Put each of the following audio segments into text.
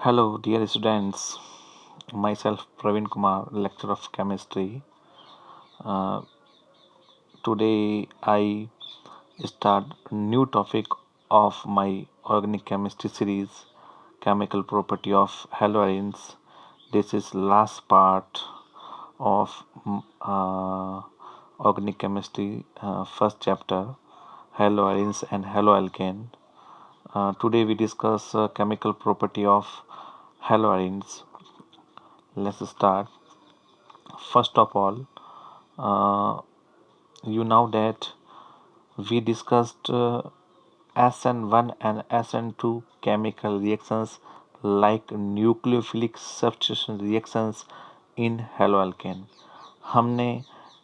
Hello, dear students. Myself, Praveen Kumar, lecturer of chemistry. Uh, Today, I start new topic of my organic chemistry series, chemical property of halogens. This is last part of organic chemistry, first chapter, halogens and haloalkane. Today we discuss chemical property of halogens. Let's start. First of all, uh, you know that we discussed SN1 and SN2 chemical reactions like nucleophilic substitution reactions in हेलोअल्केन. हमने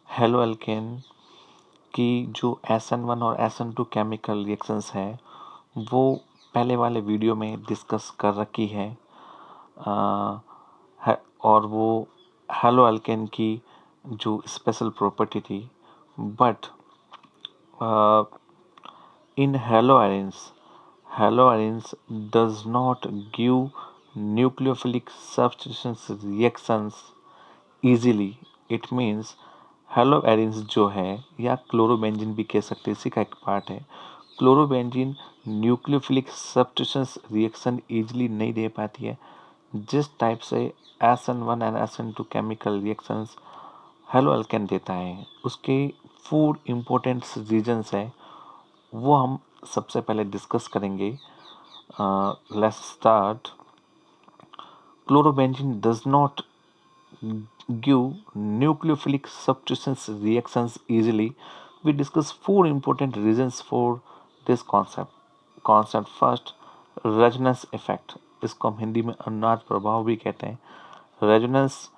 हेलोअल्केन की जो SN1 और SN2 chemical reactions है वो पहले वाले video में discuss कर रखी है, और वो हेलोअल्केन की जो स्पेशल प्रॉपर्टी थी. But in haloarenes does not give nucleophilic substitution reactions easily. It means हेलोएरिन्स जो है या क्लोरोबेंजीन भी कह सकते हैं, इसी का एक पार्ट है. Chlorobenzene nucleophilic substitutions reaction easily नहीं दे पाती है. जिस टाइप से SN1 and SN2 chemical reactions hello alkane देता है, उसके 4 इम्पोर्टेंट रीजन्स है, वो हम सबसे पहले डिस्कस करेंगे. Let's start. Chlorobenzene does not give nucleophilic substitutions reactions easily. We discuss 4 important reasons for this concept. First, resonance effect. इसको हम हिंदी में अनुनाद प्रभाव भी कहते हैं. रेजोनेंस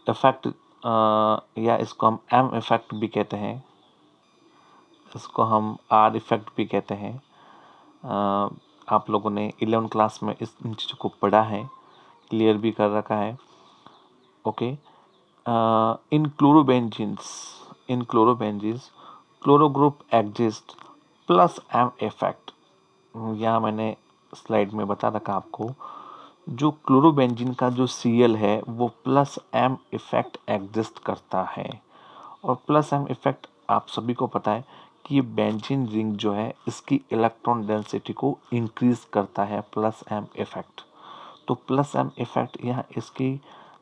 इफेक्ट या इसको हम एम इफेक्ट भी कहते हैं, इसको हम आर इफेक्ट भी कहते हैं. आप लोगों ने 11 क्लास में इन चीज़ों को पढ़ा है, क्लियर भी कर रखा है. Okay. In chlorobenzenes, chloro group exists plus M effect. यहाँ मैंने स्लाइड में बता रखा आपको, जो क्लोरोबेंजीन का जो Cl है वो प्लस M इफेक्ट एग्जिस्ट करता है. और प्लस M इफेक्ट आप सभी को पता है कि ये बेंजीन रिंग जो है इसकी इलेक्ट्रॉन डेंसिटी को इंक्रीज करता है. प्लस M इफेक्ट, तो प्लस M इफेक्ट यहाँ इसकी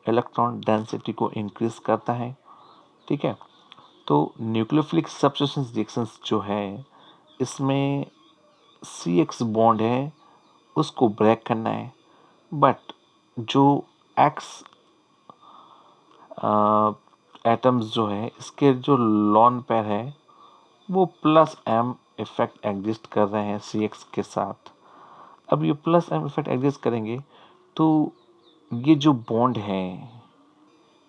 इलेक्ट्रॉन डेंसिटी को इंक्रीज करता है. ठीक है. तो न्यूक्लियोफिलिक सब्स्टिट्यूशन रिएक्शंस जो है इसमें CX बॉन्ड है उसको ब्रेक करना है, बट जो X एटम्स जो है इसके जो लॉन पेयर है वो प्लस M इफेक्ट एग्जिस्ट कर रहे हैं CX के साथ. अब ये प्लस M इफेक्ट एग्जिस्ट करेंगे तो ये जो बॉन्ड है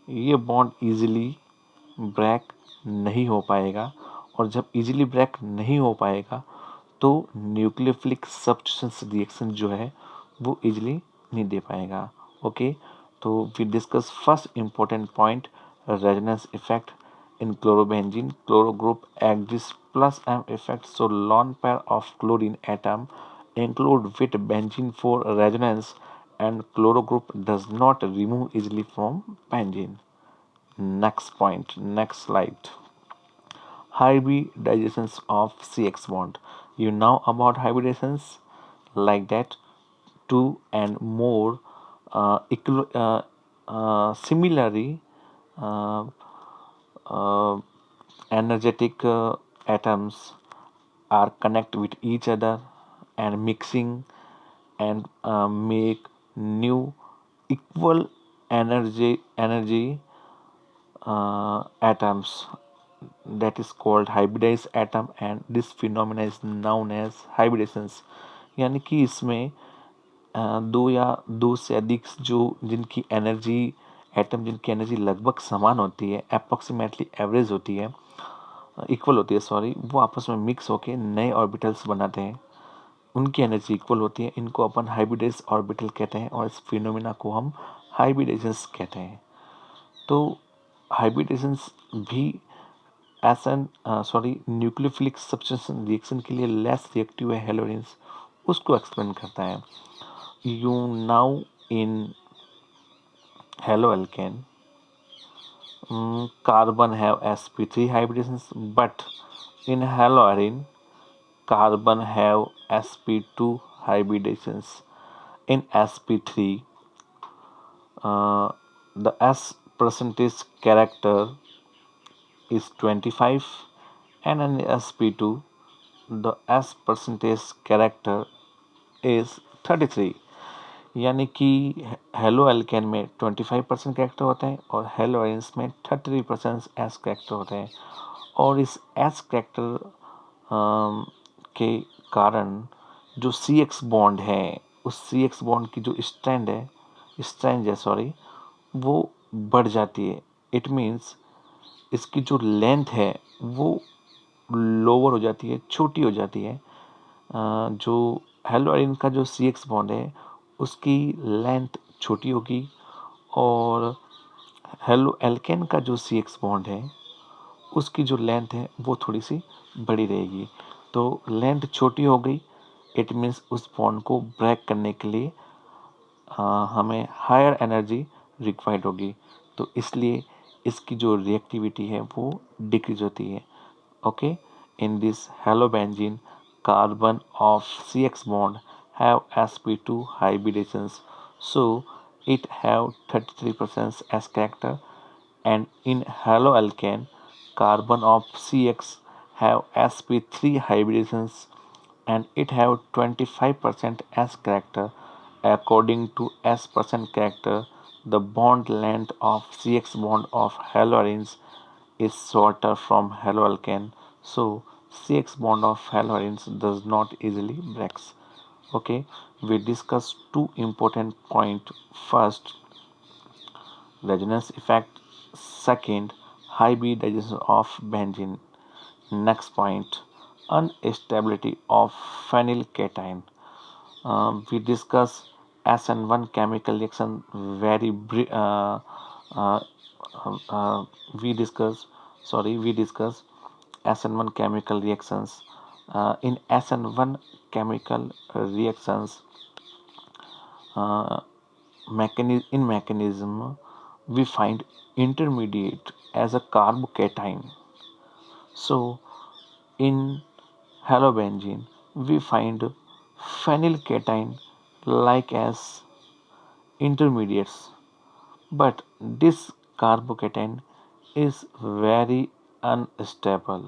ये बॉन्ड इजीली ब्रेक नहीं हो पाएगा, और जब इजीली ब्रेक नहीं हो पाएगा तो न्यूक्लियोफिलिक सब्स्टिट्यूशन रिएक्शन जो है वो इजीली नहीं दे पाएगा. ओके. तो we discuss first important point, resonance effect in chlorobenzene. Chloro group exists plus M effect, so lone pair of chlorine atom include with benzene for resonance, and chloro group does not remove easily from benzene. Next point, next slide. Hybridizations of CX bond. You know about hybridizations like that, two and more similarly uh, uh, energetic atoms are connect with each other and mixing and make new equal energy atoms, that is called hybridized atom, and this phenomena is known as hybridations. यानी कि इसमें दो या दो से अधिक जो जिनकी एनर्जी एटम जिनकी एनर्जी लगभग समान होती है, अप्रॉक्सीमेटली एवरेज होती है, इक्वल होती है सॉरी, वो आपस में मिक्स होके नए ऑर्बिटल्स बनाते हैं. उनकी एनर्जी इक्वल होती है. इनको अपन हाइब्रिडाइज्ड ऑर्बिटल कहते हैं और इस फिनोमिना को हम हाइब्रिडाइजेशंस कहते हैं. तो हाइब्रिडाइजेशंस भी न्यूक्लियोफिलिक सब्स्टिट्यूशन रिएक्शन के लिए लेस रिएक्टिव है हेलोजेंस, उसको एक्सप्लेन करता है. You now in haloalkane, carbon have sp3 hybridations, but in haloarine carbon have sp2 hybridations. In sp3, the s percentage character is 25, and in sp2 the s percentage character is 33. यानी कि halo alkane में 25% character होते हैं और hello arenes में 33% S character होते हैं। और इस एस कैरेक्टर के कारण जो सी एक्स बॉन्ड है, उस सी एक्स बॉन्ड की जो स्ट्रेंथ है सॉरी, वो बढ़ जाती है। इट मीन्स इसकी जो लेंथ है वो लोअर हो जाती है, छोटी हो जाती है। जो हेलोइन का जो सी एक्स बॉन्ड है उसकी लेंथ छोटी होगी और हेलो एल्केन का जो सी एक्स बॉन्ड है उसकी जो लेंथ है वो थोड़ी सी बड़ी रहेगी। तो लेंथ छोटी हो गई, इट मीन्स उस बॉन्ड को ब्रेक करने के लिए हमें हायर एनर्जी रिक्वायर्ड होगी। तो इसलिए इसकी जो रिएक्टिविटी है वो डिक्रीज होती है। Okay, in this halobenzene carbon of CX bond have sp2 hybridations, so it have 33% s character, and in haloalkane carbon of CX have sp3 hybridations and it have 25% s character. According to s percent character, the bond length of CX bond of haloarenes is shorter from haloalkane, so CX bond of haloarenes does not easily breaks. Okay, we discuss two important point. First, resonance effect. Second, hybridization of benzene. Next point, instability of phenylcation. We discuss SN1 chemical reaction very uh, we discuss SN1 chemical reactions. In SN1 chemical reactions, uh, mechanism we find intermediate as a carbocation. So in halobenzene we find phenylcation like as intermediates, but this carbocation is very unstable.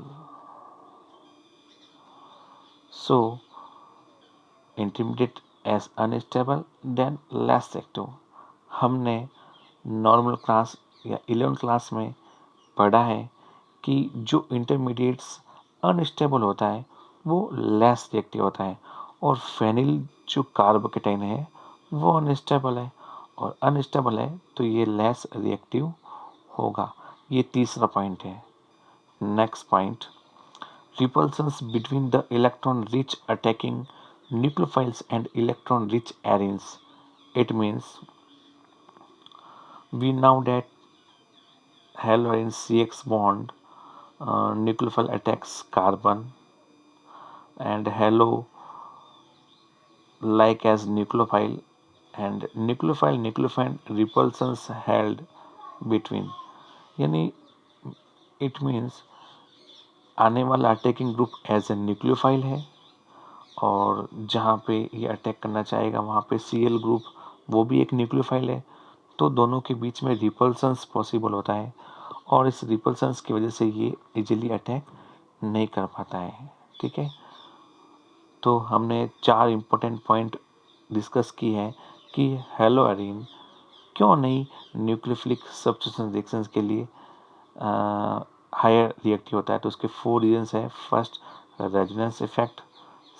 So intermediate as unstable then less active. हमने normal class या 11 class में पढ़ा है कि जो intermediates unstable होता है वो लेस रिएक्टिव होता है और फेनिल जो कार्बोकेटाइन है वो अनस्टेबल है और अनस्टेबल है तो ये लेस रिएक्टिव होगा। ये तीसरा पॉइंट है। Next point, repulsions between the electron-rich attacking nucleophiles and electron-rich arenes. It means we know that haloarine CX bond nucleophile attacks carbon and halo like as nucleophile, and nucleophile repulsions held between, यानी it means आने वाला attacking group as a nucleophile है और जहाँ पे ये attack करना चाहेगा वहाँ पे Cl ग्रुप वो भी एक न्यूक्लियोफाइल है। तो दोनों के बीच में रिपल्सन्स पॉसिबल होता है और इस रिपल्सन्स की वजह से ये इजीली अटैक नहीं कर पाता है। ठीक है, तो हमने 4 इम्पोर्टेंट पॉइंट डिस्कस की है कि हेलोअरीन क्यों नहीं न्यूक्लियोफिलिक सब्स्टिट्यूशन रिएक्शंस के लिए हायर रिएक्टिव होता है। तो उसके 4 रीजंस है। First, resonance effect.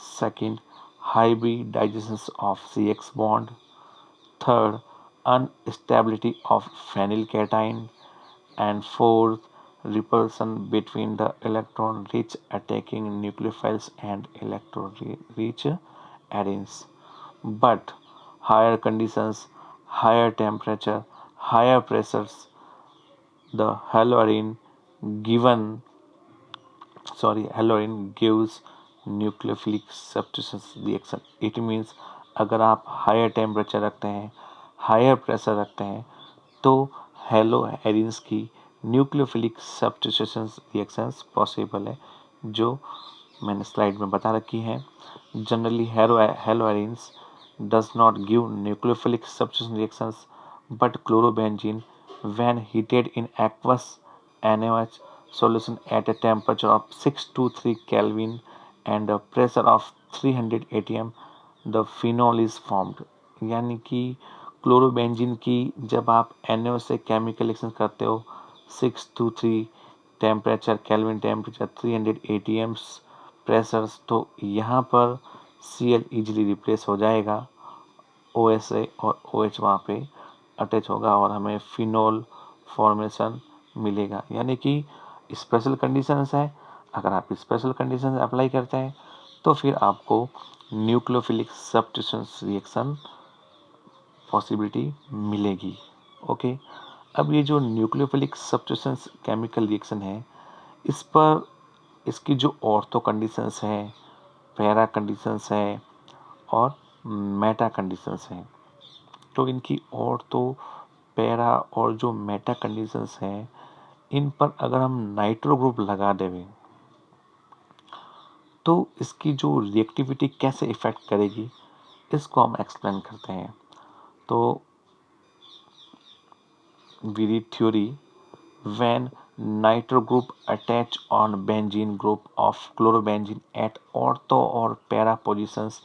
Second, hybridisation of CX bond. Third, instability of phenylcation, and fourth, repulsion between the electron-rich attacking nucleophiles and electron-rich arenes. But higher conditions, higher temperature, higher pressures, the haloarine gives nucleophilic substitution reaction. It means अगर आप higher temperature रखते हैं, higher pressure रखते हैं तो hello arenes की nucleophilic substitution reactions possible है, जो मैंने स्लाइड में बता रखी है। Generally hello arenes does not give nucleophilic substitution reactions, but chlorobenzene, when heated in aqueous NaOH solution at a temperature of 623 Kelvin and a pressure of 300 atm, the phenol is formed। यानी कि chlorobenzene की जब आप NaOH से chemical reaction करते हो 623 temperature kelvin temperature 300 atms pressures, तो यहाँ पर Cl इजीली रिप्लेस हो जाएगा OH से और OH वहाँ पे अटैच होगा और हमें फिनोल फॉर्मेशन मिलेगा। यानी कि स्पेशल कंडीशंस है, अगर आप स्पेशल कंडीशंस अप्लाई करते हैं तो फिर आपको न्यूक्लियोफिलिक सब्स्टिट्यूशन रिएक्शन पॉसिबिलिटी मिलेगी। ओके, अब ये जो न्यूक्लियोफिलिक सब्स्टिट्यूशन केमिकल रिएक्शन है, इस पर इसकी जो ऑर्थो कंडीशंस है, पैरा कंडीशंस है और मेटा कंडीशंस हैं। तो इनकी ऑर्थो, पैरा और जो मेटा कंडीशंस हैं, इन पर अगर हम नाइट्रो ग्रुप लगा दें तो इसकी जो रिएक्टिविटी कैसे इफेक्ट करेगी, इसको हम एक्सप्लेन करते हैं। तो we read theory, when nitro group attach on benzene group of chlorobenzene at ortho or para positions,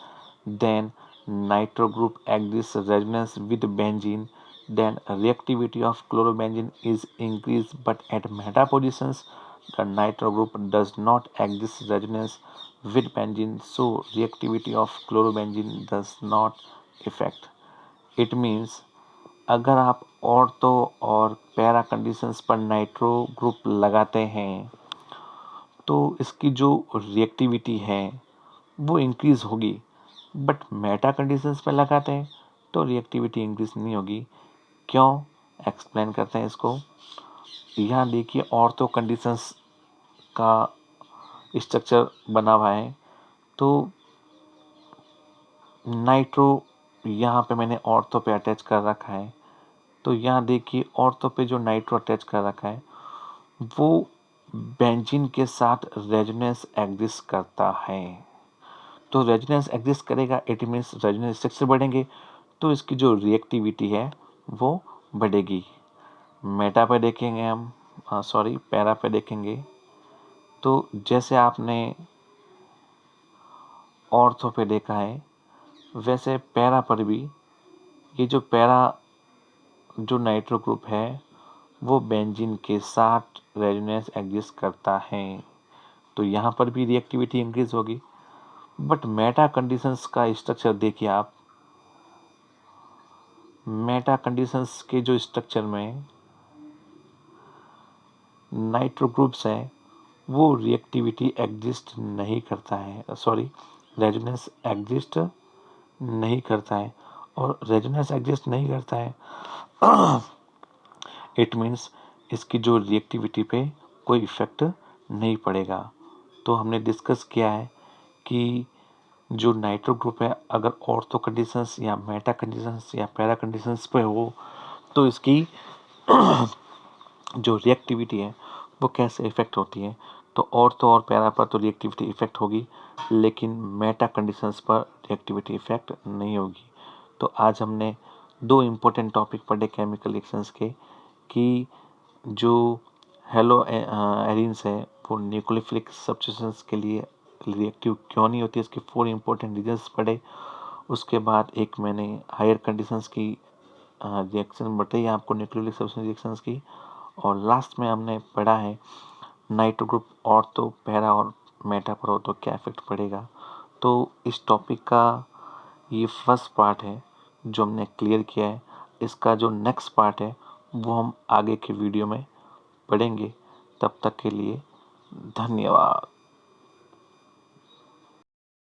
then nitro group exists resonance with benzene, then reactivity of chlorobenzene is increased, but at meta positions the nitro group does not exist resonance with benzene, so reactivity of chlorobenzene does not affect। It means अगर आप ortho और para conditions पर nitro group लगाते हैं तो इसकी जो reactivity है वो इंक्रीज़ होगी, बट मेटा कंडीशंस पर लगाते हैं तो रिएक्टिविटी इंक्रीज़ नहीं होगी। क्यों, एक्सप्लेन करते हैं इसको। यहाँ देखिए ऑर्थो कंडीशंस का स्ट्रक्चर बना हुआ है, तो नाइट्रो यहाँ पे मैंने ऑर्थो पे अटैच कर रखा है, तो यहाँ देखिए ऑर्थो पे जो नाइट्रो अटैच कर रखा है वो बेंजीन के साथ रेजोनेंस एग्जिस्ट करता है। तो रेजोनेंस एग्जिस्ट करेगा, इट मीन्स रेजोनेंस स्ट्रक्चर बढ़ेंगे तो इसकी जो रिएक्टिविटी है वो बढ़ेगी। मेटा पे देखेंगे हम, पैरा पे देखेंगे तो जैसे आपने ऑर्थो पे देखा है वैसे पैरा पर भी ये जो पैरा जो नाइट्रो ग्रुप है वो बेंजीन के साथ रेजोनेंस एग्जिस्ट करता है, तो यहाँ पर भी रिएक्टिविटी इंक्रीज होगी। बट मेटा कंडीशंस का स्ट्रक्चर देखिए आप, मेटा कंडीशंस के जो स्ट्रक्चर में नाइट्रो ग्रुप्स हैं वो रिएक्टिविटी एग्जिस्ट नहीं करता है, रेजोनेंस एग्जिस्ट नहीं करता है, और रेजोनेंस एग्जिस्ट नहीं करता है इट मीन्स इसकी जो रिएक्टिविटी पे कोई इफेक्ट नहीं पड़ेगा। तो हमने डिस्कस किया है कि जो नाइट्रो ग्रुप है अगर ऑर्थो कंडीशंस या मेटा कंडीशंस या पैरा कंडीशंस पे हो तो इसकी जो रिएक्टिविटी है वो कैसे इफेक्ट होती है। तो ऑर्थो और पैरा पर तो रिएक्टिविटी इफेक्ट होगी, लेकिन मेटा कंडीशंस पर रिएक्टिविटी इफेक्ट नहीं होगी। तो आज हमने दो इम्पोर्टेंट टॉपिक पढ़े केमिकल रिएक्शंस के, कि जो हेलो एरिन्स है वो न्यूक्लियोफिलिक सब्स्टिट्यूशंस के लिए रिएक्टिव क्यों नहीं होती, इसके 4 इम्पोर्टेंट रीजंस पढ़े। उसके बाद एक मैंने हायर कंडीशंस की रिएक्शन बताई आपको न्यूक्लियोफिलिक सब्स्टिट्यूशन रिएक्शंस की, और लास्ट में हमने पढ़ा है नाइट्रो ग्रुप ऑर्थो, पैरा और मेटा पर हो तो क्या इफेक्ट पड़ेगा। तो इस टॉपिक का ये फर्स्ट पार्ट है जो हमने क्लियर किया है। इसका जो नेक्स्ट पार्ट है वो हम आगे के वीडियो में पढ़ेंगे। तब तक के लिए धन्यवाद।